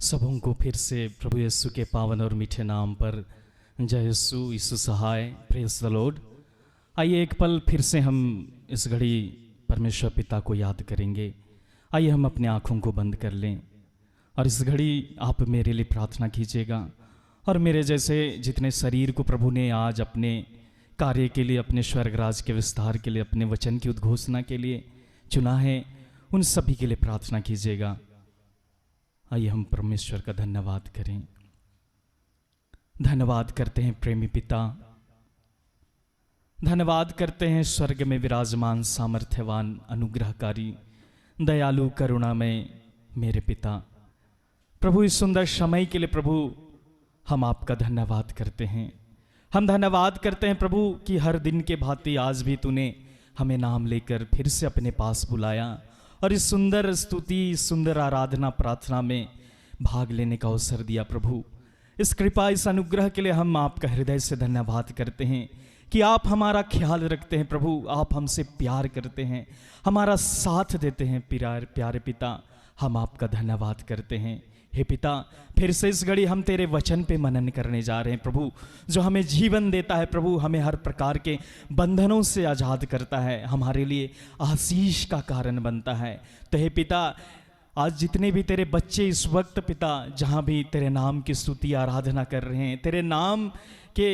सबों को फिर से प्रभु यीशु के पावन और मीठे नाम पर जय यीशु, यीशु सहाय, प्रेज द लॉर्ड। आइए एक पल फिर से हम इस घड़ी परमेश्वर पिता को याद करेंगे। आइए हम अपने आँखों को बंद कर लें और इस घड़ी आप मेरे लिए प्रार्थना कीजिएगा। और मेरे जैसे जितने शरीर को प्रभु ने आज अपने कार्य के लिए, अपने स्वर्गराज के विस्तार के लिए, अपने वचन की उद्घोषणा के लिए चुना है, उन सभी के लिए प्रार्थना कीजिएगा। आइए हम परमेश्वर का धन्यवाद करें। धन्यवाद करते हैं प्रेमी पिता, धन्यवाद करते हैं स्वर्ग में विराजमान सामर्थ्यवान अनुग्रहकारी दयालु करुणामय मेरे पिता। प्रभु इस सुंदर समय के लिए प्रभु हम आपका धन्यवाद करते हैं। हम धन्यवाद करते हैं प्रभु कि हर दिन के भांति आज भी तूने हमें नाम लेकर फिर से अपने पास बुलाया और इस सुंदर स्तुति, सुंदर आराधना प्रार्थना में भाग लेने का अवसर दिया। प्रभु इस कृपा, इस अनुग्रह के लिए हम आपका हृदय से धन्यवाद करते हैं कि आप हमारा ख्याल रखते हैं। प्रभु आप हमसे प्यार करते हैं, हमारा साथ देते हैं। प्यारे पिता, हम आपका धन्यवाद करते हैं। हे पिता, फिर से इस घड़ी हम तेरे वचन पे मनन करने जा रहे हैं प्रभु, जो हमें जीवन देता है प्रभु, हमें हर प्रकार के बंधनों से आज़ाद करता है, हमारे लिए आशीष का कारण बनता है। तो हे पिता, आज जितने भी तेरे बच्चे इस वक्त पिता जहाँ भी तेरे नाम की स्तुति आराधना कर रहे हैं, तेरे नाम के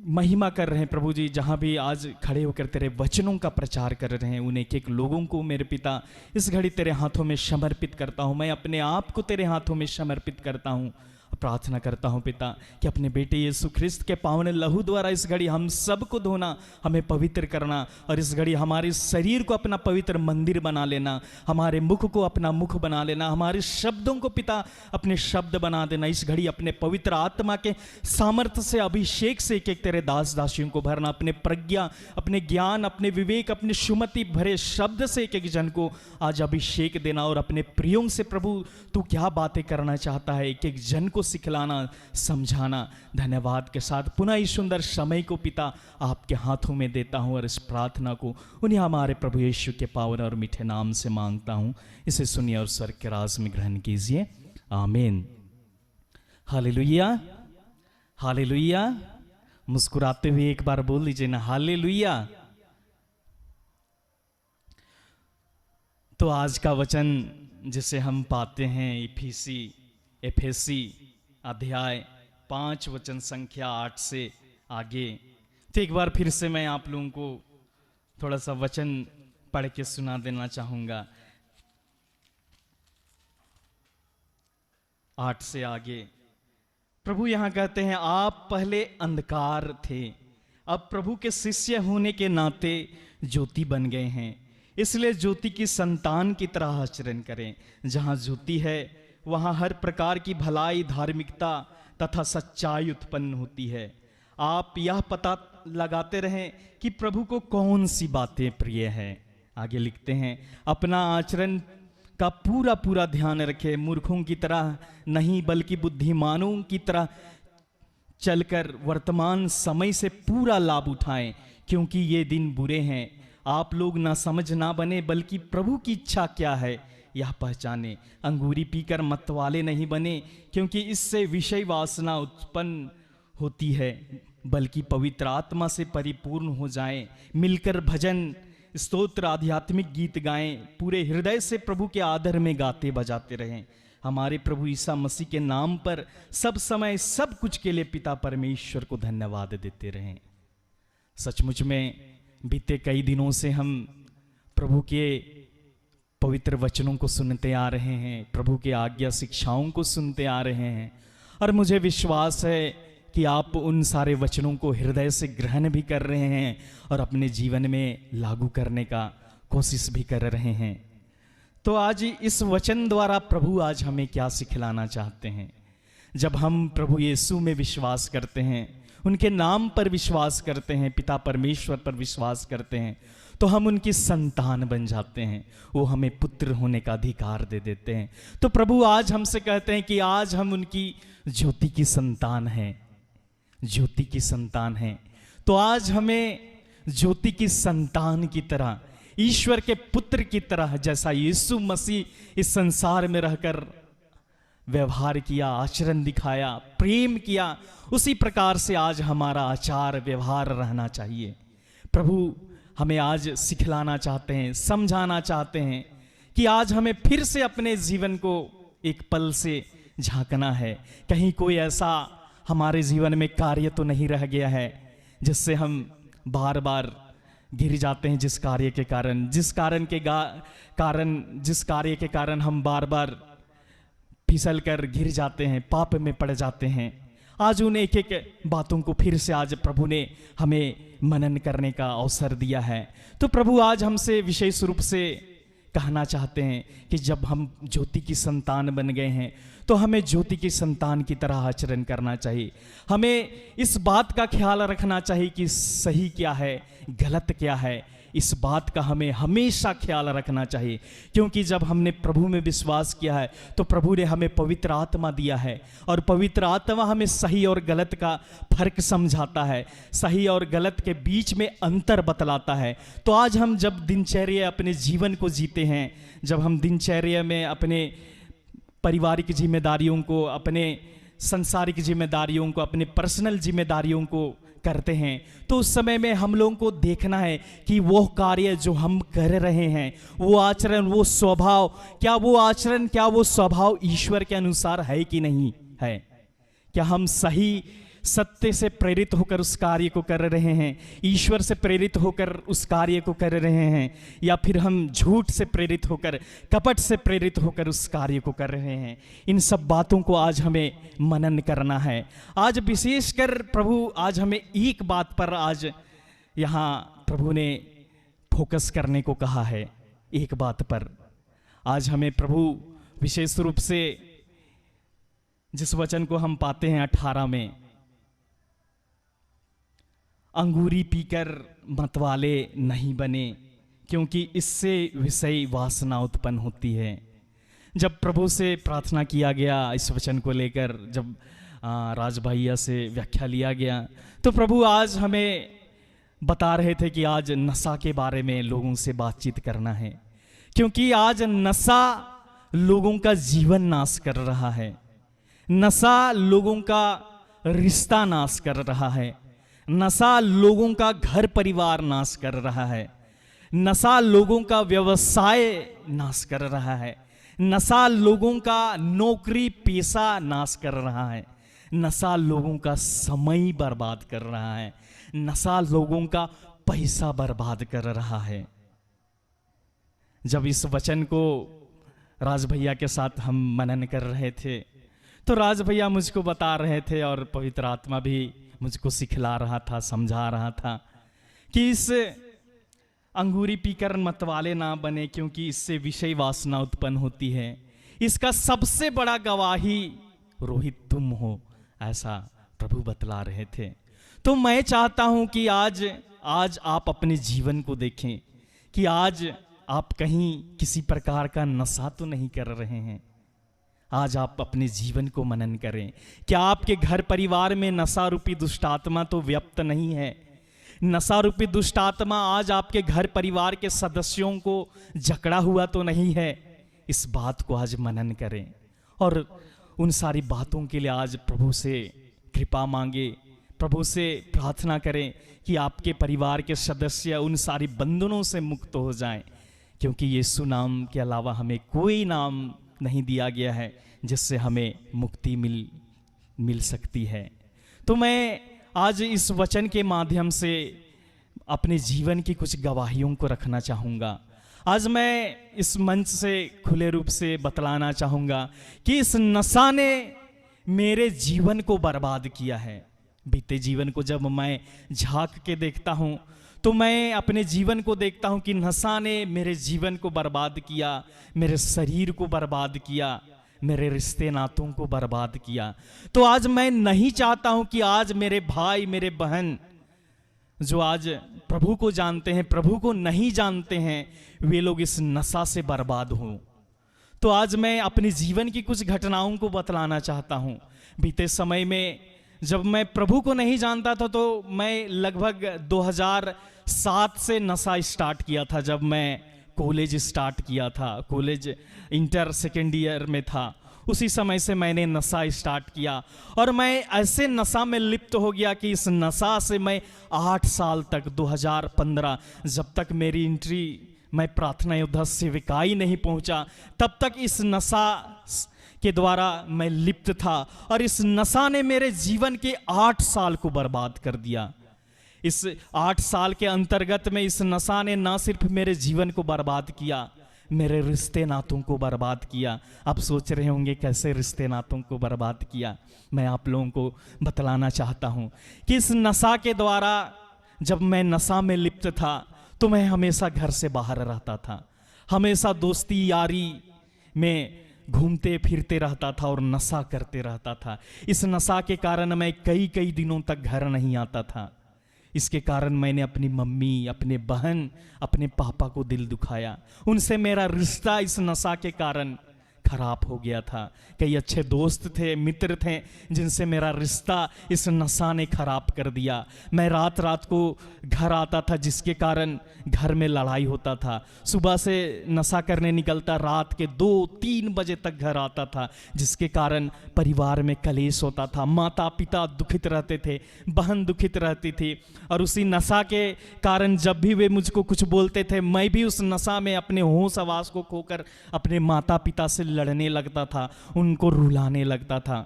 महिमा कर रहे हैं प्रभु जी, जहाँ भी आज खड़े होकर तेरे वचनों का प्रचार कर रहे हैं, उन एक एक लोगों को मेरे पिता इस घड़ी तेरे हाथों में समर्पित करता हूँ। मैं अपने आप को तेरे हाथों में समर्पित करता हूँ। प्रार्थना करता हूँ पिता कि अपने बेटे यीशु ख्रिस्त के पावन लहू द्वारा इस घड़ी हम सब को धोना, हमें पवित्र करना और इस घड़ी हमारे शरीर को अपना पवित्र मंदिर बना लेना, हमारे मुख को अपना मुख बना लेना, हमारे शब्दों को पिता अपने शब्द बना देना। इस घड़ी अपने पवित्र आत्मा के सामर्थ्य से, अभिषेक से एक एक तेरे दास दासियों को भरना, अपने प्रज्ञा, अपने ज्ञान, अपने विवेक, अपने सुमति भरे शब्द से एक एक जन को आज अभिषेक देना और अपने प्रियों से प्रभु तू क्या बातें करना चाहता है एक एक जन को सिखलाना, समझाना। धन्यवाद के साथ पुनः इस सुंदर समय को पिता आपके हाथों में देता हूं और इस प्रार्थना को उन्हीं हमारे प्रभु यीशु के पावन और मीठे नाम से मांगता हूं। इसे सुनिए और स्वर्ग के राज में ग्रहण कीजिए। आमीन। Hallelujah, hallelujah. मुस्कुराते हुए एक बार बोल लीजिए ना, हालेलुया। तो आज का वचन जिसे हम पाते हैं एफेसी अध्याय 5 वचन संख्या 8 से आगे। तो एक बार फिर से मैं आप लोगों को थोड़ा सा वचन पढ़ के सुना देना चाहूंगा। 8 से आगे प्रभु यहां कहते हैं, आप पहले अंधकार थे, अब प्रभु के शिष्य होने के नाते ज्योति बन गए हैं, इसलिए ज्योति की संतान की तरह आचरण करें। जहां ज्योति है वहाँ हर प्रकार की भलाई, धार्मिकता तथा सच्चाई उत्पन्न होती है। आप यह पता लगाते रहें कि प्रभु को कौन सी बातें प्रिय है। आगे लिखते हैं, अपना आचरण का पूरा ध्यान रखें, मूर्खों की तरह नहीं बल्कि बुद्धिमानों की तरह चलकर वर्तमान समय से पूरा लाभ उठाएं, क्योंकि ये दिन बुरे हैं। आप लोग ना समझ ना बने बल्कि प्रभु की इच्छा क्या है यह पहचाने। अंगूरी पीकर मतवाले नहीं बने, क्योंकि इससे विषय वासना उत्पन्न होती है, बल्कि पवित्र आत्मा से परिपूर्ण हो जाएं। मिलकर भजन, स्तोत्र, आध्यात्मिक गीत गाएं, पूरे हृदय से प्रभु के आदर में गाते बजाते रहें। हमारे प्रभु ईसा मसीह के नाम पर सब समय सब कुछ के लिए पिता परमेश्वर को धन्यवाद देते रहें। सचमुच में बीते कई दिनों से हम प्रभु के पवित्र वचनों को सुनते आ रहे हैं, प्रभु के आज्ञा शिक्षाओं को सुनते आ रहे हैं, और मुझे विश्वास है कि आप उन सारे वचनों को हृदय से ग्रहण भी कर रहे हैं और अपने जीवन में लागू करने का कोशिश भी कर रहे हैं। तो आज इस वचन द्वारा प्रभु आज हमें क्या सिखलाना चाहते हैं। जब हम प्रभु यीशु में विश्वास करते हैं, उनके नाम पर विश्वास करते हैं, पिता परमेश्वर पर विश्वास करते हैं, तो हम उनकी संतान बन जाते हैं। वो हमें पुत्र होने का अधिकार दे देते हैं। तो प्रभु आज हमसे कहते हैं कि आज हम उनकी ज्योति की संतान हैं, ज्योति की संतान हैं। तो आज हमें ज्योति की संतान की तरह, ईश्वर के पुत्र की तरह, जैसा यीशु मसीह इस संसार में रहकर व्यवहार किया, आचरण दिखाया, प्रेम किया, उसी प्रकार से आज हमारा आचार व्यवहार रहना चाहिए। प्रभु हमें आज सिखलाना चाहते हैं, समझाना चाहते हैं कि आज हमें फिर से अपने जीवन को एक पल से झांकना है। कहीं कोई ऐसा हमारे जीवन में कार्य तो नहीं रह गया है जिससे हम बार बार गिर जाते हैं, जिस कार्य के कारण हम बार बार फिसल कर गिर जाते हैं, पाप में पड़ जाते हैं। आज उन एक एक बातों को फिर से आज प्रभु ने हमें मनन करने का अवसर दिया है। तो प्रभु आज हमसे विशेष रूप से कहना चाहते हैं कि जब हम ज्योति की संतान बन गए हैं तो हमें ज्योति की संतान की तरह आचरण करना चाहिए। हमें इस बात का ख्याल रखना चाहिए कि सही क्या है, गलत क्या है, इस बात का हमें हमेशा ख्याल रखना चाहिए। क्योंकि जब हमने प्रभु में विश्वास किया है तो प्रभु ने हमें पवित्र आत्मा दिया है, और पवित्र आत्मा हमें सही और गलत का फर्क समझाता है, सही और गलत के बीच में अंतर बतलाता है। तो आज हम जब दिनचर्या अपने जीवन को जीते हैं, जब हम दिनचर्या में अपने पारिवारिक जिम्मेदारियों को, अपने सांसारिक जिम्मेदारियों को, अपने पर्सनल जिम्मेदारियों को करते हैं, तो उस समय में हम लोगों को देखना है कि वो कार्य जो हम कर रहे हैं, वो आचरण, वो स्वभाव, क्या वो आचरण, क्या वो स्वभाव ईश्वर के अनुसार है कि नहीं है। क्या हम सही सत्य से प्रेरित होकर उस कार्य को कर रहे हैं, ईश्वर से प्रेरित होकर उस कार्य को कर रहे हैं, या फिर हम झूठ से प्रेरित होकर, कपट से प्रेरित होकर उस कार्य को कर रहे हैं। इन सब बातों को आज हमें मनन करना है। आज विशेषकर प्रभु आज हमें एक बात पर आज यहाँ प्रभु ने फोकस करने को कहा है। एक बात पर आज हमें प्रभु विशेष रूप से जिस वचन को हम पाते हैं 18 में, अंगूरी पीकर मतवाले नहीं बने क्योंकि इससे विषय वासना उत्पन्न होती है। जब प्रभु से प्रार्थना किया गया इस वचन को लेकर, जब राज भैया से व्याख्या लिया गया, तो प्रभु आज हमें बता रहे थे कि आज नशा के बारे में लोगों से बातचीत करना है। क्योंकि आज नशा लोगों का जीवन नाश कर रहा है, नशा लोगों का रिश्ता नाश कर रहा है, नशा लोगों का घर परिवार नाश कर रहा है, नशा लोगों का व्यवसाय नाश कर रहा है, नशा लोगों का नौकरी पेशा नाश कर रहा है, नशा लोगों का समय बर्बाद कर रहा है, नशा लोगों का पैसा बर्बाद कर रहा है। जब इस वचन को राज भैया के साथ हम मनन कर रहे थे तो राज भैया मुझको बता रहे थे और पवित्र आत्मा भी मुझको सिखला रहा था, समझा रहा था कि इस अंगूरी पीकर मतवाले ना बने क्योंकि इससे विषय वासना उत्पन्न होती है। इसका सबसे बड़ा गवाही रोहित तुम हो, ऐसा प्रभु बतला रहे थे। तो मैं चाहता हूं कि आज आप अपने जीवन को देखें कि आज आप कहीं किसी प्रकार का नशा तो नहीं कर रहे हैं। आज आप अपने जीवन को मनन करें। क्या आपके घर परिवार में नशा रूपी दुष्टात्मा तो व्याप्त नहीं है? नशा रूपी दुष्टात्मा आज आपके घर परिवार के सदस्यों को जकड़ा हुआ तो नहीं है? इस बात को आज मनन करें और उन सारी बातों के लिए आज प्रभु से कृपा मांगे, प्रभु से प्रार्थना करें कि आपके परिवार के सदस्य उन सारी बंधनों से मुक्त हो जाएं। क्योंकि यीशु नाम के अलावा हमें कोई नाम नहीं दिया गया है जिससे हमें मुक्ति मिल सकती है। तो मैं आज इस वचन के माध्यम से अपने जीवन की कुछ गवाहियों को रखना चाहूँगा। आज मैं इस मंच से खुले रूप से बतलाना चाहूँगा कि इस नशा ने मेरे जीवन को बर्बाद किया है। बीते जीवन को जब मैं झांक के देखता हूँ तो मैं अपने जीवन को देखता हूँ कि नशा ने मेरे जीवन को बर्बाद किया, मेरे शरीर को बर्बाद किया, मेरे रिश्ते नातों को बर्बाद किया। तो आज मैं नहीं चाहता हूँ कि आज मेरे भाई मेरे बहन जो आज प्रभु को जानते हैं, प्रभु को नहीं जानते हैं, वे लोग इस नशा से बर्बाद हों। तो आज मैं अपने जीवन की कुछ घटनाओं को बतलाना चाहता हूँ। बीते समय में जब मैं प्रभु को नहीं जानता था तो मैं लगभग 2007 से नशा स्टार्ट किया था। जब मैं कॉलेज स्टार्ट किया था, कॉलेज इंटर सेकेंड ईयर में था, उसी समय से मैंने नशा स्टार्ट किया और मैं ऐसे नशा में लिप्त हो गया कि इस नशा से मैं 8 साल तक 2015 जब तक मेरी एंट्री मैं प्रार्थना योद्धा सेविकाई नहीं पहुंचा तब तक इस नशा के द्वारा मैं लिप्त था और इस नशा ने मेरे जीवन के 8 साल को बर्बाद कर दिया। इस 8 साल के अंतर्गत में इस नशा ने ना सिर्फ मेरे जीवन को बर्बाद किया, मेरे रिश्ते नातों को बर्बाद किया। आप सोच रहे होंगे कैसे रिश्ते नातों को बर्बाद किया। मैं आप लोगों को बतलाना चाहता हूं कि इस नशा के द्वारा जब मैं नशा में लिप्त था तो मैं हमेशा घर से बाहर रहता था, हमेशा दोस्ती यारी में घूमते फिरते रहता था और नशा करते रहता था। इस नशा के कारण मैं कई दिनों तक घर नहीं आता था। इसके कारण मैंने अपनी मम्मी, अपने बहन, अपने पापा को दिल दुखाया। उनसे मेरा रिश्ता इस नशा के कारण खराब हो गया था। कई अच्छे दोस्त थे, मित्र थे जिनसे मेरा रिश्ता इस नशा ने खराब कर दिया। मैं रात रात को घर आता था जिसके कारण घर में लड़ाई होता था। सुबह से नशा करने निकलता, रात के 2-3 बजे तक घर आता था जिसके कारण परिवार में कलेश होता था। माता पिता दुखित रहते थे, बहन दुखित रहती थी और उसी नशा के कारण जब भी वे मुझको कुछ बोलते थे मैं भी उस नशा में अपने होश आवास को खोकर अपने माता पिता से लड़ने लगता था, उनको रुलाने लगता था।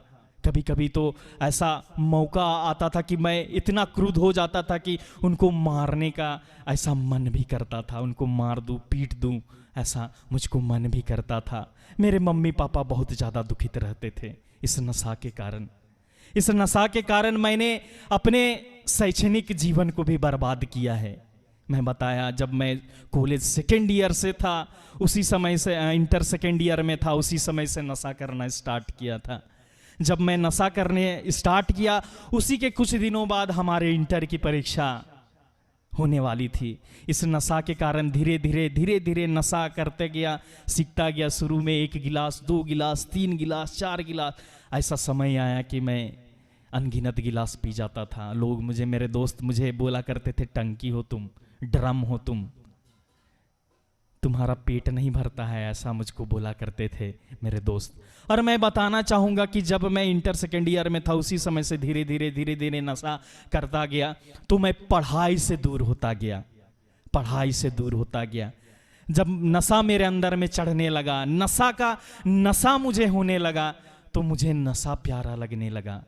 कभी कभी तो ऐसा मौका आता था कि मैं इतना क्रुद्ध हो जाता था कि उनको मारने का ऐसा मन भी करता था, उनको मार दूं, पीट दूं, ऐसा मुझको मन भी करता था। मेरे मम्मी पापा बहुत ज़्यादा दुखित रहते थे इस नशा के कारण। इस नशा के कारण मैंने अपने शैक्षणिक जीवन को भी बर्बाद किया है। मैं बताया जब मैं कॉलेज 2nd ईयर से था उसी समय से, इंटर 2nd ईयर में था उसी समय से नशा करना स्टार्ट किया था। जब मैं नशा करने स्टार्ट किया उसी के कुछ दिनों बाद हमारे इंटर की परीक्षा होने वाली थी। इस नशा के कारण धीरे धीरे नशा करते गया, सीखता गया। शुरू में 1 गिलास, 2 गिलास, 3 गिलास, 4 गिलास, ऐसा समय आया कि मैं अनगिनत गिलास पी जाता था। लोग मेरे दोस्त मुझे बोला करते थे, टंकी हो तुम, ड्रम हो तुम, तुम्हारा पेट नहीं भरता है, ऐसा मुझको बोला करते थे मेरे दोस्त। और मैं बताना चाहूँगा कि जब मैं इंटर 2nd ईयर में था उसी समय से धीरे धीरे नशा करता गया तो मैं पढ़ाई से दूर होता गया, पढ़ाई से दूर होता गया। जब नशा मेरे अंदर में चढ़ने लगा, नशा मुझे होने लगा तो मुझे नशा प्यारा लगने लगा।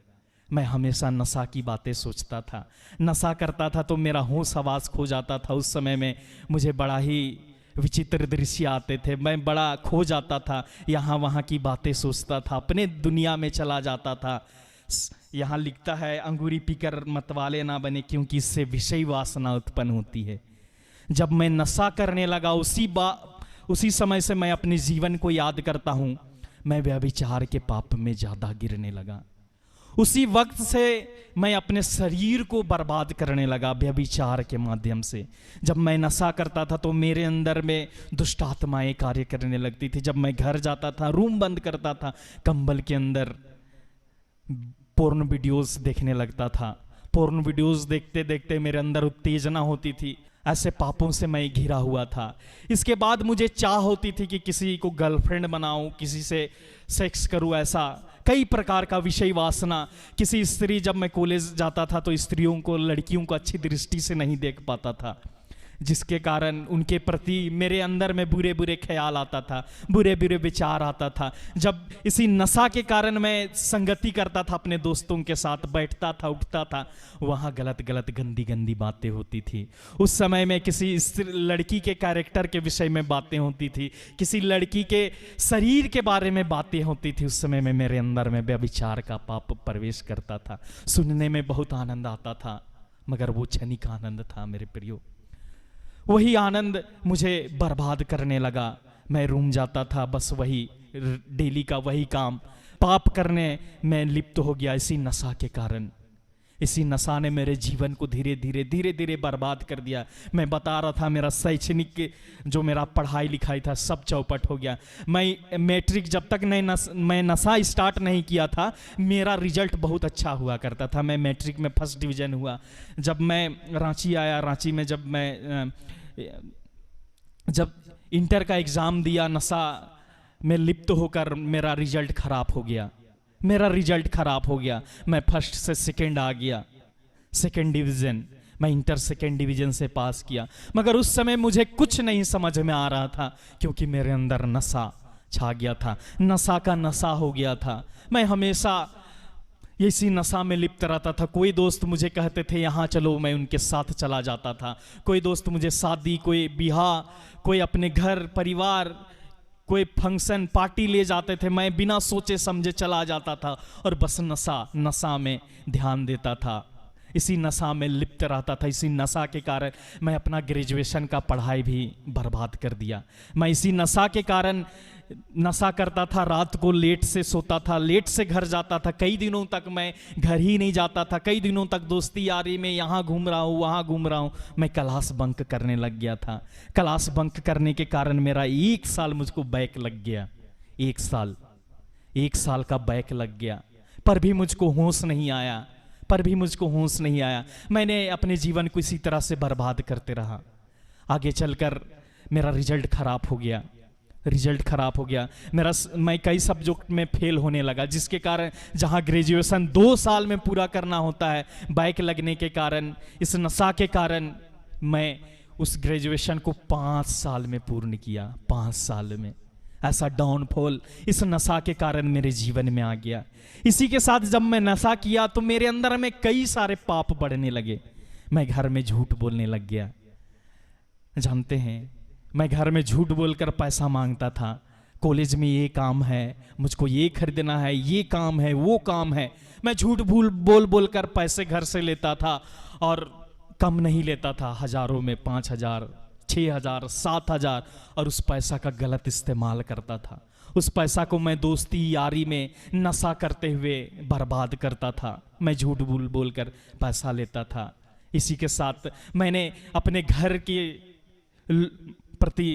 मैं हमेशा नशा की बातें सोचता था, नशा करता था तो मेरा होश हवास खो जाता था। उस समय में मुझे बड़ा ही विचित्र दृश्य आते थे, मैं बड़ा खो जाता था, यहाँ वहाँ की बातें सोचता था, अपने दुनिया में चला जाता था। यहाँ लिखता है, अंगूरी पीकर मतवाले ना बने क्योंकि इससे विषय वासना उत्पन्न होती है। जब मैं नशा करने लगा उसी समय से मैं अपने जीवन को याद करता हूँ, मैं व्यभिचार के पाप में ज़्यादा गिरने लगा। उसी वक्त से मैं अपने शरीर को बर्बाद करने लगा व्यभिचार के माध्यम से। जब मैं नशा करता था तो मेरे अंदर में दुष्ट आत्माएं कार्य करने लगती थी। जब मैं घर जाता था, रूम बंद करता था, कंबल के अंदर पोर्न वीडियोस देखने लगता था। पोर्न वीडियोस देखते देखते मेरे अंदर उत्तेजना होती थी। ऐसे पापों से मैं घिरा हुआ था। इसके बाद मुझे चाह होती थी कि किसी को गर्लफ्रेंड बनाऊं, किसी से सेक्स करूं, ऐसा कई प्रकार का विषय वासना। किसी स्त्री, जब मैं कॉलेज जाता था तो स्त्रियों को, लड़कियों को अच्छी दृष्टि से नहीं देख पाता था, जिसके कारण उनके प्रति मेरे अंदर में बुरे बुरे ख्याल आता था, बुरे बुरे विचार आता था। जब इसी नशा के कारण मैं संगति करता था, अपने दोस्तों के साथ बैठता था, उठता था, वहाँ गलत गलत गंदी गंदी बातें होती थी। उस समय में किसी लड़की के कैरेक्टर के विषय में बातें होती थी, किसी लड़की के शरीर के बारे में बातें होती थी। उस समय में मेरे अंदर में व्यभिचार का पाप प्रवेश करता था। सुनने में बहुत आनंद आता था, मगर वो क्षणिक आनंद था मेरे प्रियो। वही आनंद मुझे बर्बाद करने लगा। मैं रूम जाता था, बस वही डेली का वही काम, पाप करने में लिप्त हो गया इसी नशा के कारण। इसी नशा ने मेरे जीवन को धीरे धीरे बर्बाद कर दिया। मैं बता रहा था, मेरा शैक्षणिक जो मेरा पढ़ाई लिखाई था सब चौपट हो गया। मैं मैट्रिक जब तक मैं नशा स्टार्ट नहीं किया था, मेरा रिजल्ट बहुत अच्छा हुआ करता था। मैं मैट्रिक में 1st डिवीज़न हुआ। जब मैं रांची आया, रांची में जब इंटर का एग्ज़ाम दिया, नशा मैं लिप्त होकर मेरा रिजल्ट खराब हो गया, मेरा रिजल्ट खराब हो गया। मैं फर्स्ट से सेकंड आ गया, सेकंड डिवीजन, मैं इंटर सेकंड डिवीजन से पास किया। मगर उस समय मुझे कुछ नहीं समझ में आ रहा था, क्योंकि मेरे अंदर नशा छा गया था, नशा का नशा हो गया था। मैं हमेशा इसी नशा में लिप्त रहता था। कोई दोस्त मुझे कहते थे यहाँ चलो, मैं उनके साथ चला जाता था। कोई दोस्त मुझे शादी, कोई बियाह, कोई अपने घर परिवार, कोई फंक्शन पार्टी ले जाते थे, मैं बिना सोचे समझे चला जाता था और बस नशा में ध्यान देता था, इसी नशा में लिप्त रहता था। इसी नशा के कारण मैं अपना ग्रेजुएशन का पढ़ाई भी बर्बाद कर दिया। मैं इसी नशा के कारण नशा करता था, रात को लेट से सोता था, लेट से घर जाता था। कई दिनों तक मैं घर ही नहीं जाता था, कई दिनों तक दोस्ती यारी में यहाँ घूम रहा हूँ वहाँ घूम रहा हूँ। मैं क्लास बंक करने लग गया था। क्लास बंक करने के कारण मेरा 1 साल मुझको बैक लग गया, 1 साल का बैक लग गया। पर भी मुझको होश नहीं आया, मैंने अपने जीवन को इसी तरह से बर्बाद करते रहा। आगे चलकर मेरा रिजल्ट खराब हो गया, मैं कई सब्जेक्ट में फेल होने लगा, जिसके कारण जहां ग्रेजुएशन 2 साल में पूरा करना होता है, बैक लगने के कारण, इस नशा के कारण मैं उस ग्रेजुएशन को 5 साल में पूर्ण किया। 5 साल में ऐसा डाउनफॉल इस नशा के कारण मेरे जीवन में आ गया। इसी के साथ जब मैं नशा किया तो मेरे अंदर में कई सारे पाप बढ़ने लगे। मैं घर में झूठ बोलने लग गया। जानते हैं, मैं घर में झूठ बोलकर पैसा मांगता था। कॉलेज में ये काम है, मुझको ये खरीदना है, ये काम है, वो काम है। मैं झूठ बोल कर पैसे घर से लेता था, और कम नहीं लेता था, हजारों में 5,000, 6,000, 7,000, और उस पैसा का गलत इस्तेमाल करता था। उस पैसा को मैं दोस्ती यारी में नशा करते हुए बर्बाद करता था। मैं झूठ बोल कर पैसा लेता था। इसी के साथ मैंने अपने घर के प्रति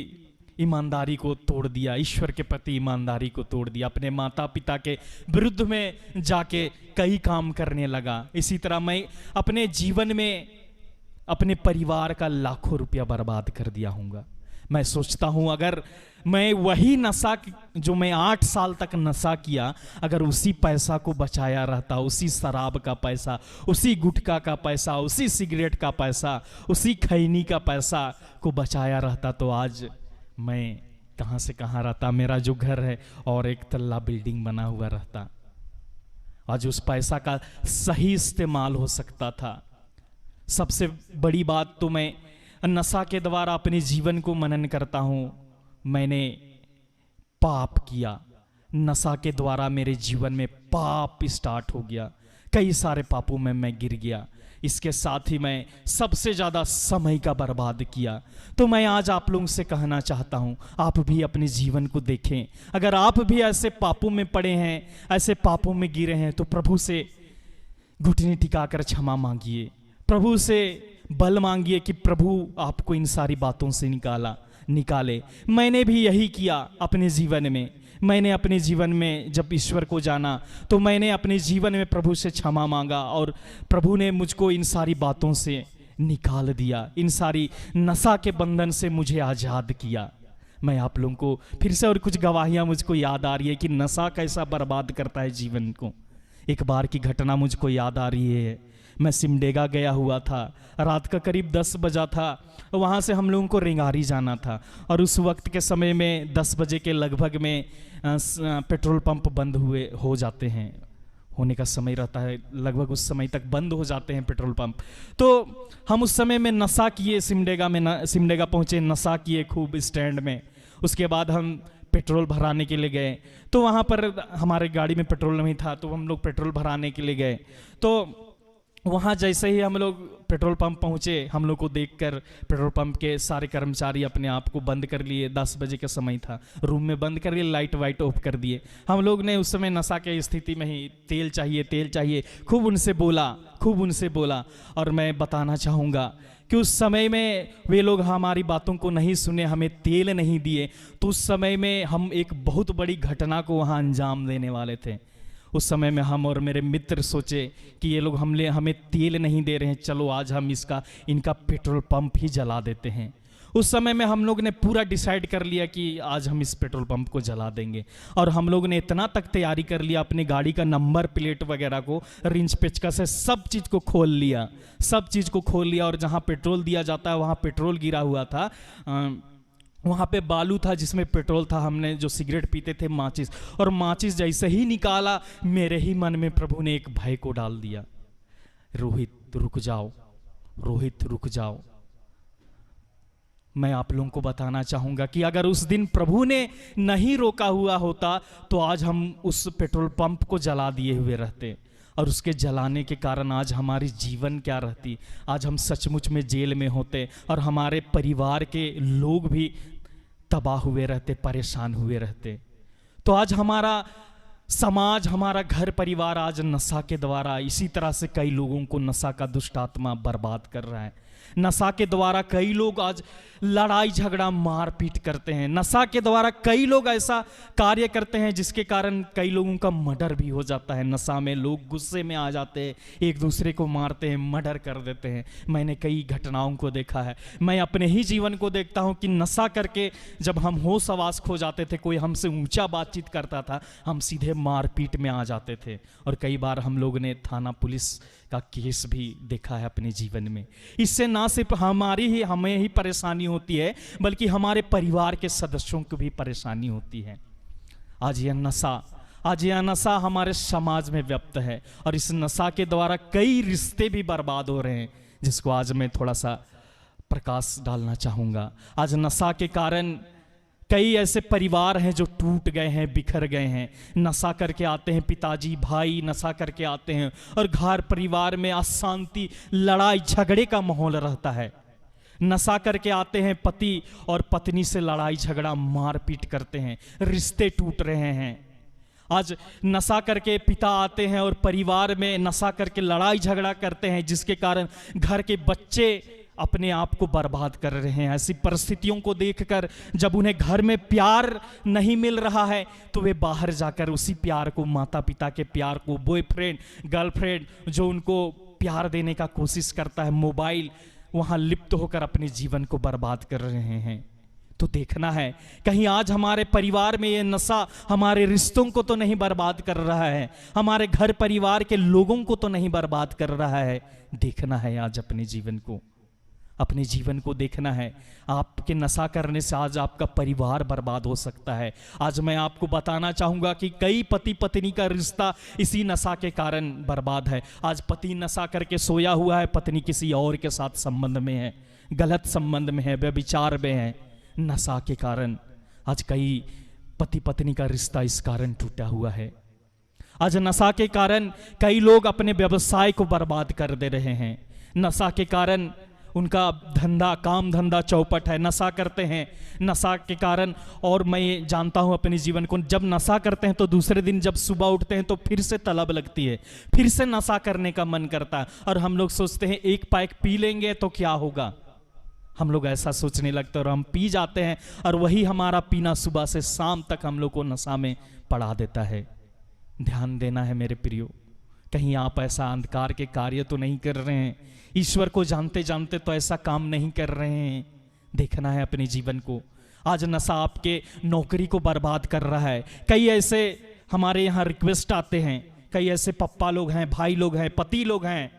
ईमानदारी को तोड़ दिया, ईश्वर के प्रति ईमानदारी को तोड़ दिया। अपने माता पिता के विरुद्ध में जाके कई काम करने लगा। इसी तरह मैं अपने जीवन में अपने परिवार का लाखों रुपया बर्बाद कर दिया हूँगा। मैं सोचता हूँ अगर मैं वही नशा जो मैं 8 साल तक नशा किया, अगर उसी पैसा को बचाया रहता, उसी शराब का पैसा, उसी गुटखा का पैसा, उसी सिगरेट का पैसा, उसी खैनी का पैसा को बचाया रहता, तो आज मैं कहाँ से कहाँ रहता। मेरा जो घर है और 1 तल्ला बिल्डिंग बना हुआ रहता। आज उस पैसा का सही इस्तेमाल हो सकता था। सबसे बड़ी बात तो मैं नशा के द्वारा अपने जीवन को मनन करता हूँ। मैंने पाप किया, नशा के द्वारा मेरे जीवन में पाप स्टार्ट हो गया। कई सारे पापों में मैं गिर गया। इसके साथ ही मैं सबसे ज़्यादा समय का बर्बाद किया। तो मैं आज आप लोगों से कहना चाहता हूँ, आप भी अपने जीवन को देखें। अगर आप भी ऐसे पापों में पड़े हैं, ऐसे पापों में गिरे हैं, तो प्रभु से घुटने टिकाकर क्षमा मांगिए, प्रभु से बल मांगिए कि प्रभु आपको इन सारी बातों से निकाले। मैंने भी यही किया अपने जीवन में। मैंने अपने जीवन में जब ईश्वर को जाना तो मैंने अपने जीवन में प्रभु से क्षमा मांगा, और प्रभु ने मुझको इन सारी बातों से निकाल दिया, इन सारी नशा के बंधन से मुझे आज़ाद किया। मैं आप लोगों को फिर से और कुछ गवाहियाँ मुझको याद आ रही है कि नशा कैसा बर्बाद करता है जीवन को। एक बार की घटना मुझको याद आ रही है। मैं सिमडेगा गया हुआ था, रात का करीब 10 बजा था। वहाँ से हम लोगों को रेंगारी जाना था, और उस वक्त के समय में 10 बजे के लगभग में पेट्रोल पंप बंद हो जाते हैं, होने का समय रहता है, लगभग उस समय तक बंद हो जाते हैं पेट्रोल पंप। तो हम उस समय में नशा किए, सिमडेगा पहुँचे, नशा किए खूब स्टैंड में। उसके बाद हम पेट्रोल भराने के लिए गए, तो वहाँ पर हमारे गाड़ी में पेट्रोल नहीं था, तो हम लोग पेट्रोल भराने के लिए गए। तो वहाँ जैसे ही हम लोग पेट्रोल पंप पहुँचे, हम लोग को देखकर पेट्रोल पंप के सारे कर्मचारी अपने आप को बंद कर लिए। 10 बजे का समय था, रूम में बंद कर लिए, लाइट वाइट ऑफ कर दिए। हम लोग ने उस समय नशा के स्थिति में ही तेल चाहिए खूब उनसे बोला। और मैं बताना चाहूँगा कि उस समय में वे लोग हमारी बातों को नहीं सुने, हमें तेल नहीं दिए। तो उस समय में हम एक बहुत बड़ी घटना को वहाँ अंजाम देने वाले थे। उस समय में हम और मेरे मित्र सोचे कि ये लोग हमें तेल नहीं दे रहे हैं, चलो आज हम इनका पेट्रोल पंप ही जला देते हैं। उस समय में हम लोग ने पूरा डिसाइड कर लिया कि आज हम इस पेट्रोल पंप को जला देंगे, और हम लोग ने इतना तक तैयारी कर लिया, अपनी गाड़ी का नंबर प्लेट वगैरह को रिंच पेचकस से सब चीज़ को खोल लिया, सब चीज़ को खोल लिया। और जहाँ पेट्रोल दिया जाता है वहाँ पेट्रोल गिरा हुआ था, वहाँ पे बालू था जिसमें पेट्रोल था। हमने जो सिगरेट पीते थे माचिस, और माचिस जैसे ही निकाला मेरे ही मन में प्रभु ने एक भय को डाल दिया, रोहित रुक जाओ, रोहित रुक जाओ। मैं आप लोगों को बताना चाहूँगा कि अगर उस दिन प्रभु ने नहीं रोका हुआ होता तो आज हम उस पेट्रोल पंप को जला दिए हुए रहते, और उसके जलाने के कारण आज हमारी जीवन क्या रहती, आज हम सचमुच में जेल में होते, और हमारे परिवार के लोग भी तबाह हुए रहते, परेशान हुए रहते। तो आज हमारा समाज, हमारा घर परिवार आज नशा के द्वारा, इसी तरह से कई लोगों को नशा का दुष्ट आत्मा बर्बाद कर रहा है। नशा के द्वारा कई लोग आज लड़ाई झगड़ा मारपीट करते हैं, नशा के द्वारा कई लोग ऐसा कार्य करते हैं जिसके कारण कई लोगों का मर्डर भी हो जाता है। नशा में लोग गुस्से में आ जाते हैं, एक दूसरे को मारते हैं, मर्डर कर देते हैं। मैंने कई घटनाओं को देखा है, मैं अपने ही जीवन को देखता हूं कि नशा करके जब हम होश आवास खो जाते थे, कोई हमसे ऊंचा बातचीत करता था, हम सीधे मारपीट में आ जाते थे। और कई बार हम लोग ने थाना पुलिस का केस भी देखा है अपने जीवन में। इससे ना सिर्फ हमें ही परेशानी होती है, बल्कि हमारे परिवार के सदस्यों को भी परेशानी होती है। आज यह नशा हमारे समाज में व्याप्त है, और इस नशा के द्वारा कई रिश्ते भी बर्बाद हो रहे हैं, जिसको आज मैं थोड़ा सा प्रकाश डालना चाहूँगा। आज नशा के कारण कई ऐसे परिवार हैं जो टूट गए हैं, बिखर गए हैं। नशा करके आते हैं पिताजी, भाई नशा करके आते हैं, और घर परिवार में अशांति, लड़ाई झगड़े का माहौल रहता है। नशा करके आते हैं पति और पत्नी से लड़ाई झगड़ा मारपीट करते हैं, रिश्ते टूट रहे हैं। आज नशा करके पिता आते हैं और परिवार में नशा करके लड़ाई झगड़ा करते हैं, जिसके कारण घर के बच्चे अपने आप को बर्बाद कर रहे हैं। ऐसी परिस्थितियों को देखकर जब उन्हें घर में प्यार नहीं मिल रहा है तो वे बाहर जाकर उसी प्यार को, माता पिता के प्यार को, बॉयफ्रेंड गर्लफ्रेंड जो उनको प्यार देने का कोशिश करता है, मोबाइल, वहां लिप्त होकर अपने जीवन को बर्बाद कर रहे हैं। तो देखना है कहीं आज हमारे परिवार में ये नशा हमारे रिश्तों को तो नहीं बर्बाद कर रहा है, हमारे घर परिवार के लोगों को तो नहीं बर्बाद कर रहा है। देखना है आज अपने जीवन को देखना है। आपके नशा करने से आज आपका परिवार बर्बाद हो सकता है। आज मैं आपको बताना चाहूँगा कि कई पति पत्नी का रिश्ता इसी नशा के कारण बर्बाद है। आज पति नशा करके सोया हुआ है, पत्नी किसी और के साथ संबंध में है, गलत संबंध में है, व्यभिचार में है। नशा के कारण आज कई पति पत्नी का रिश्ता इस कारण टूटा हुआ है। आज नशा के कारण कई लोग अपने व्यवसाय को बर्बाद कर दे रहे हैं। नशा के कारण उनका धंधा, काम धंधा चौपट है, नशा करते हैं। नशा के कारण, और मैं जानता हूं अपने जीवन को, जब नशा करते हैं तो दूसरे दिन जब सुबह उठते हैं तो फिर से तलब लगती है, फिर से नशा करने का मन करता है, और हम लोग सोचते हैं एक पैक पी लेंगे तो क्या होगा। हम लोग ऐसा सोचने लगते हैं और हम पी जाते हैं, और वही हमारा पीना सुबह से शाम तक हम लोग को नशा में पड़ा देता है। ध्यान देना है मेरे प्रियो, कहीं आप ऐसा अंधकार के कार्य तो नहीं कर रहे हैं, ईश्वर को जानते जानते तो ऐसा काम नहीं कर रहे हैं। देखना है अपने जीवन को। आज नशा आपके नौकरी को बर्बाद कर रहा है। कई ऐसे हमारे यहाँ रिक्वेस्ट आते हैं, कई ऐसे पप्पा लोग हैं, भाई लोग हैं, पति लोग हैं,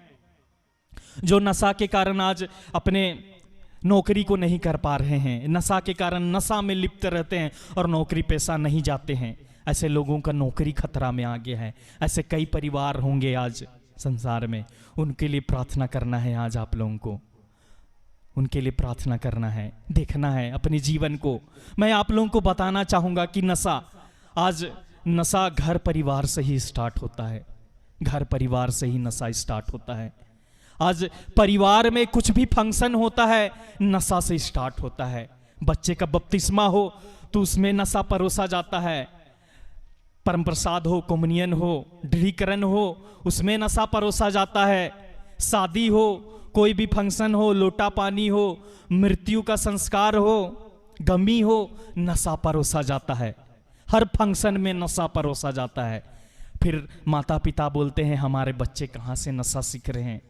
जो नशा के कारण आज अपने नौकरी को नहीं कर पा रहे हैं, नशा के कारण नशा में लिप्त रहते हैं और नौकरी पेशा नहीं जाते हैं। ऐसे लोगों का नौकरी खतरा में आ गया है। ऐसे कई परिवार होंगे आज संसार में, उनके लिए प्रार्थना करना है। आज आप लोगों को उनके लिए प्रार्थना करना है, देखना है अपने जीवन को। मैं आप लोगों को बताना चाहूँगा कि नशा घर परिवार से ही स्टार्ट होता है, घर परिवार से ही नशा स्टार्ट होता है। आज परिवार में कुछ भी फंक्शन होता है नशा से स्टार्ट होता है। बच्चे का बपतिस्मा हो तो उसमें नशा परोसा जाता है, परम प्रसाद हो, कम्युनियन हो, दृढ़ीकरण हो, उसमें नशा परोसा जाता है। शादी हो, कोई भी फंक्शन हो, लोटा पानी हो, मृत्यु का संस्कार हो, गमी हो, नशा परोसा जाता है। हर फंक्शन में नशा परोसा जाता है। फिर माता पिता बोलते हैं हमारे बच्चे कहाँ से नशा सीख रहे हैं।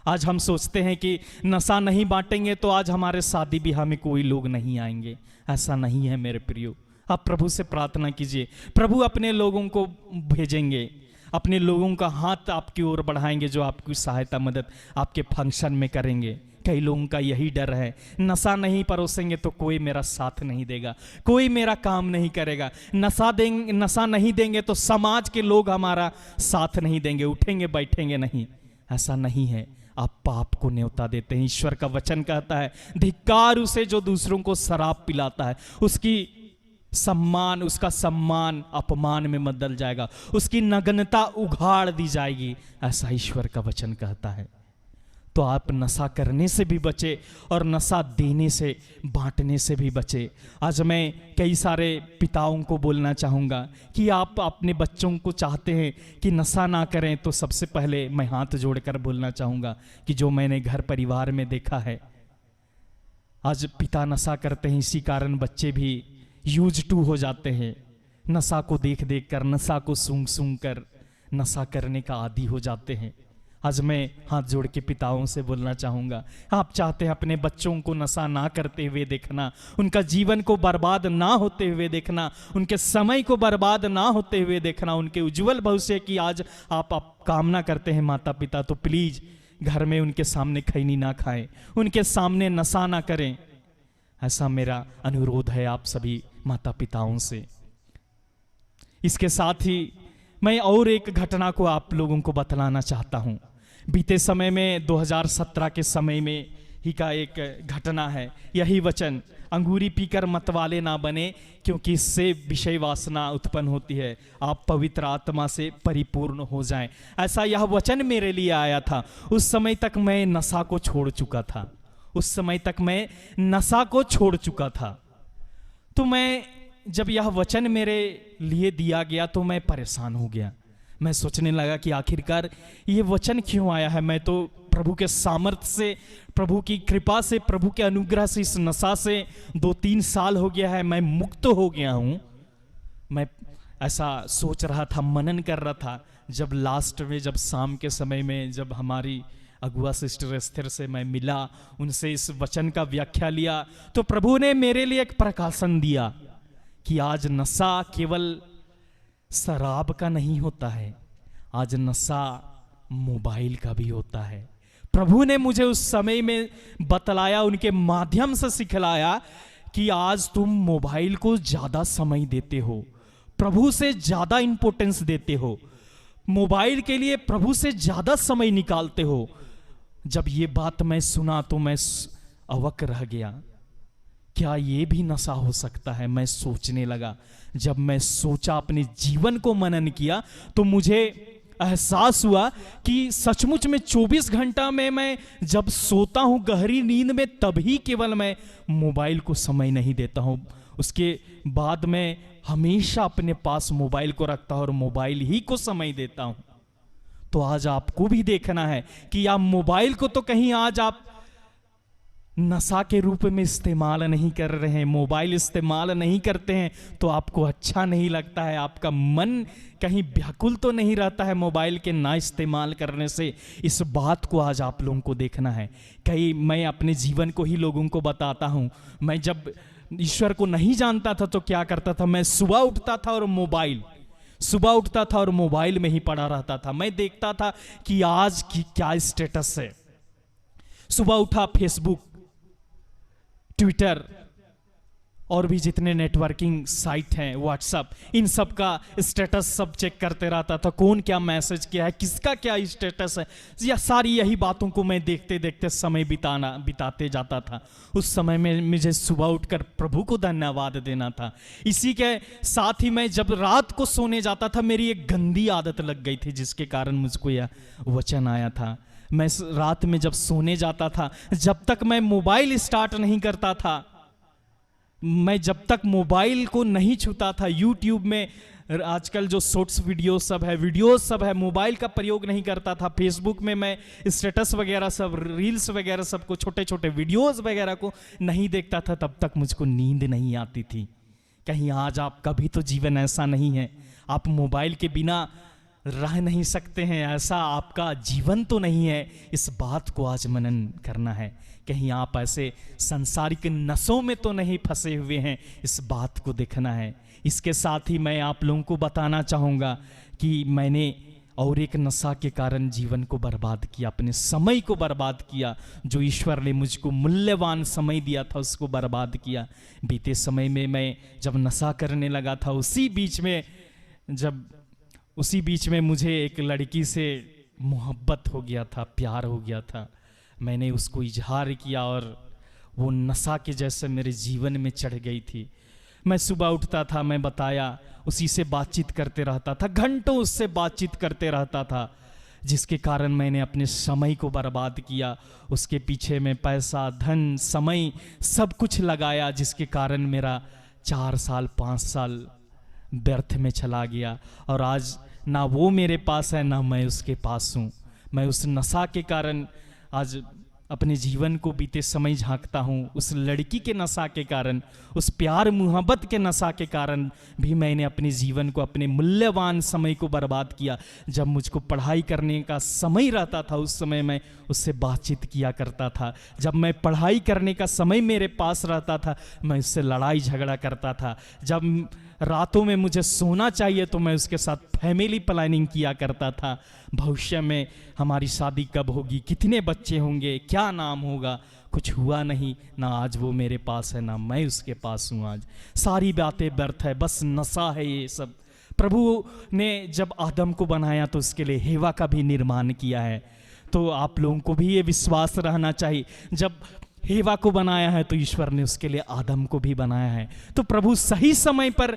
आज हम सोचते हैं कि नशा नहीं बांटेंगे तो आज हमारे शादी ब्याह में कोई लोग नहीं आएंगे। ऐसा नहीं है मेरे प्रियो। आप प्रभु से प्रार्थना कीजिए, प्रभु अपने लोगों को भेजेंगे, अपने लोगों का हाथ आपकी ओर बढ़ाएंगे जो आपकी सहायता मदद आपके फंक्शन में करेंगे। कई लोगों का यही डर है, नशा नहीं परोसेंगे तो कोई मेरा साथ नहीं देगा, कोई मेरा काम नहीं करेगा, नशा नहीं देंगे तो समाज के लोग हमारा साथ नहीं देंगे, उठेंगे बैठेंगे नहीं। ऐसा नहीं है, आप पाप को न्योता देते हैं। ईश्वर का वचन कहता है, धिक्कार उसे जो दूसरों को शराब पिलाता है, उसका सम्मान अपमान में बदल जाएगा, उसकी नग्नता उघाड़ दी जाएगी, ऐसा ईश्वर का वचन कहता है। तो आप नशा करने से भी बचे और नशा देने से, बांटने से भी बचे। आज मैं कई सारे पिताओं को बोलना चाहूँगा कि आप अपने बच्चों को चाहते हैं कि नशा ना करें, तो सबसे पहले मैं हाथ जोड़कर बोलना चाहूँगा कि जो मैंने घर परिवार में देखा है, आज पिता नशा करते हैं, इसी कारण बच्चे भी यूज टू हो जाते हैं। नशा को देख देख कर, नशा को सूंघ सूंघ कर नशा करने का आदी हो जाते हैं। आज मैं हाथ जोड़ के पिताओं से बोलना चाहूँगा, आप चाहते हैं अपने बच्चों को नशा ना करते हुए देखना, उनका जीवन को बर्बाद ना होते हुए देखना, उनके समय को बर्बाद ना होते हुए देखना, उनके उज्जवल भविष्य की आज आप कामना करते हैं माता पिता, तो प्लीज़ घर में उनके सामने खैनी ना खाएं, उनके सामने नशा ना करें। ऐसा मेरा अनुरोध है आप सभी माता पिताओं से। इसके साथ ही मैं और एक घटना को आप लोगों को बतलाना चाहता हूँ। बीते समय में 2017 के समय में ही का एक घटना है। यही वचन, अंगूरी पीकर मतवाले ना बने क्योंकि इससे विषय वासना उत्पन्न होती है, आप पवित्र आत्मा से परिपूर्ण हो जाएं। ऐसा यह वचन मेरे लिए आया था। उस समय तक मैं नशा को छोड़ चुका था, उस समय तक मैं नशा को छोड़ चुका था। तो मैं जब यह वचन मेरे लिए दिया गया तो मैं परेशान हो गया। मैं सोचने लगा कि आखिरकार ये वचन क्यों आया है। मैं तो प्रभु के सामर्थ्य से, प्रभु की कृपा से, प्रभु के अनुग्रह से इस नशा से 2-3 साल हो गया है, मैं मुक्त हो गया हूँ। मैं ऐसा सोच रहा था, मनन कर रहा था। जब लास्ट में, जब शाम के समय में, जब हमारी अगुआ सिस्टर एस्थर से मैं मिला, उनसे इस वचन का व्याख्या लिया, तो प्रभु ने मेरे लिए एक प्रकाशन दिया कि आज नशा केवल शराब का नहीं होता है, आज नशा मोबाइल का भी होता है। प्रभु ने मुझे उस समय में बतलाया, उनके माध्यम से सिखलाया कि आज तुम मोबाइल को ज्यादा समय देते हो, प्रभु से ज्यादा इंपॉर्टेंस देते हो, मोबाइल के लिए प्रभु से ज्यादा समय निकालते हो। जब ये बात मैं सुना तो मैं अवक रह गया, क्या ये भी नशा हो सकता है? मैं सोचने लगा। जब मैं सोचा, अपने जीवन को मनन किया, तो मुझे एहसास हुआ कि सचमुच में 24 घंटा में मैं जब सोता हूं गहरी नींद में, तभी केवल मैं मोबाइल को समय नहीं देता हूं। उसके बाद मैं हमेशा अपने पास मोबाइल को रखता हूं और मोबाइल ही को समय देता हूं। तो आज आपको भी देखना है कि आप मोबाइल को तो कहीं आज आप नशा के रूप में इस्तेमाल नहीं कर रहे हैं, मोबाइल इस्तेमाल नहीं करते हैं तो आपको अच्छा नहीं लगता है, आपका मन कहीं व्याकुल तो नहीं रहता है मोबाइल के ना इस्तेमाल करने से। इस बात को आज आप लोगों को देखना है। कहीं मैं अपने जीवन को ही लोगों को बताता हूं। मैं जब ईश्वर को नहीं जानता था तो क्या करता था, मैं सुबह उठता था और मोबाइल में ही पड़ा रहता था। मैं देखता था कि आज की क्या स्टेटस है। सुबह उठा, फेसबुक, ट्विटर और भी जितने नेटवर्किंग साइट हैं, व्हाट्सएप, इन सब का स्टेटस सब चेक करते रहता था। कौन क्या मैसेज किया है, किसका क्या स्टेटस है, या सारी यही बातों को मैं देखते देखते समय बिताते जाता था। उस समय में मुझे सुबह उठकर प्रभु को धन्यवाद देना था। इसी के साथ ही मैं जब रात को सोने जाता था, मेरी एक गंदी आदत लग गई थी जिसके कारण मुझको यह वचन आया था। मैं रात में जब सोने जाता था, जब तक मैं मोबाइल स्टार्ट नहीं करता था, मैं जब तक मोबाइल को नहीं छूता था, यूट्यूब में आजकल जो शॉर्ट्स वीडियोस सब है, मोबाइल का प्रयोग नहीं करता था। फेसबुक में मैं स्टेटस वगैरह सब, रील्स वगैरह सबको, छोटे छोटे वीडियोस वगैरह को नहीं देखता था, तब तक मुझको नींद नहीं आती थी। कहीं आज आपका भी तो जीवन ऐसा नहीं है? आप मोबाइल के बिना रह नहीं सकते हैं, ऐसा आपका जीवन तो नहीं है। इस बात को आज मनन करना है। कहीं आप ऐसे सांसारिक नशों में तो नहीं फंसे हुए हैं, इस बात को देखना है। इसके साथ ही मैं आप लोगों को बताना चाहूँगा कि मैंने और एक नशा के कारण जीवन को बर्बाद किया, अपने समय को बर्बाद किया। जो ईश्वर ने मुझको मूल्यवान समय दिया था उसको बर्बाद किया। बीते समय में मैं जब नशा करने लगा था, उसी बीच में मुझे एक लड़की से मोहब्बत हो गया था, प्यार हो गया था। मैंने उसको इजहार किया और वो नशा के जैसे मेरे जीवन में चढ़ गई थी। मैं सुबह उठता था, मैं बताया, उसी से बातचीत करते रहता था, घंटों उससे बातचीत करते रहता था, जिसके कारण मैंने अपने समय को बर्बाद किया। उसके पीछे में पैसा, धन, समय सब कुछ लगाया, जिसके कारण मेरा 4 साल 5 साल व्यर्थ में चला गया। और आज ना वो मेरे पास है, ना मैं उसके पास हूँ। मैं उस नशा के कारण आज अपने जीवन को बीते समय झांकता हूँ। उस लड़की के नशा के कारण, उस प्यार मोहब्बत के नशा के कारण भी मैंने अपने जीवन को, अपने मूल्यवान समय को बर्बाद किया। जब मुझको पढ़ाई करने का समय रहता था, उस समय मैं उससे बातचीत किया करता था। जब मैं पढ़ाई करने का समय मेरे पास रहता था, मैं उससे लड़ाई झगड़ा करता था। जब रातों में मुझे सोना चाहिए तो मैं उसके साथ फैमिली प्लानिंग किया करता था। भविष्य में हमारी शादी कब होगी, कितने बच्चे होंगे, क्या नाम होगा। कुछ हुआ नहीं, ना आज वो मेरे पास है, ना मैं उसके पास हूँ। आज सारी बातें व्यर्थ है, बस नशा है ये सब। प्रभु ने जब आदम को बनाया तो उसके लिए हेवा का भी निर्माण किया है। तो आप लोगों को भी ये विश्वास रहना चाहिए, जब हेवा को बनाया है तो ईश्वर ने उसके लिए आदम को भी बनाया है। तो प्रभु सही समय पर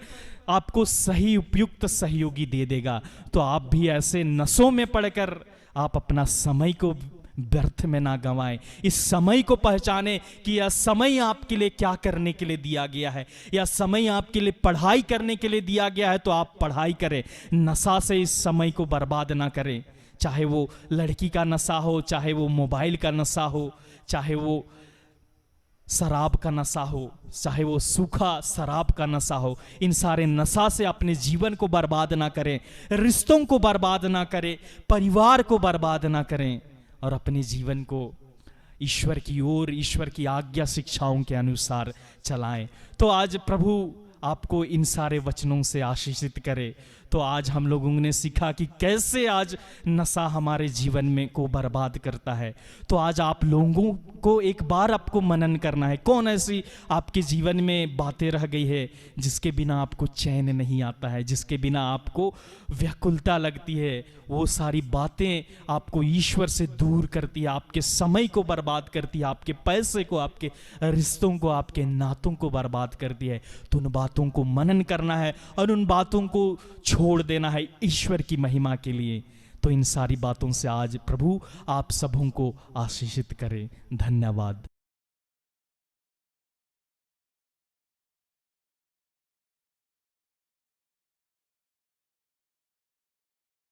आपको सही उपयुक्त सहयोगी दे देगा। तो आप भी ऐसे नशों में पड़कर आप अपना समय को व्यर्थ में ना गंवाएं। इस समय को पहचाने कि यह समय आपके लिए क्या करने के लिए दिया गया है। यह समय आपके लिए पढ़ाई करने के लिए दिया गया है, तो आप पढ़ाई करें। नशा से इस समय को बर्बाद ना करें। चाहे वो लड़की का नशा हो, चाहे वो मोबाइल का नशा हो, चाहे वो शराब का नशा हो, चाहे वो सूखा शराब का नशा हो। इन सारे नशा से अपने जीवन को बर्बाद ना करें, रिश्तों को बर्बाद ना करें, परिवार को बर्बाद ना करें, और अपने जीवन को ईश्वर की ओर, ईश्वर की आज्ञा शिक्षाओं के अनुसार चलाएं। तो आज प्रभु आपको इन सारे वचनों से आशीषित करे। तो आज हम लोगों ने सीखा कि कैसे आज नशा हमारे जीवन में को बर्बाद करता है। तो आज आप लोगों को एक बार आपको मनन करना है, कौन ऐसी आपके जीवन में बातें रह गई है जिसके बिना आपको चैन नहीं आता है, जिसके बिना आपको व्याकुलता लगती है। वो सारी बातें आपको ईश्वर से दूर करती है, आपके समय को बर्बाद करती है, आपके पैसे को, आपके रिश्तों को, आपके नातों को बर्बाद करती है। तो उन बातों को मनन करना है और उन बातों को छोड़ देना है ईश्वर की महिमा के लिए। तो इन सारी बातों से आज प्रभु आप सबों को आशीषित करें। धन्यवाद।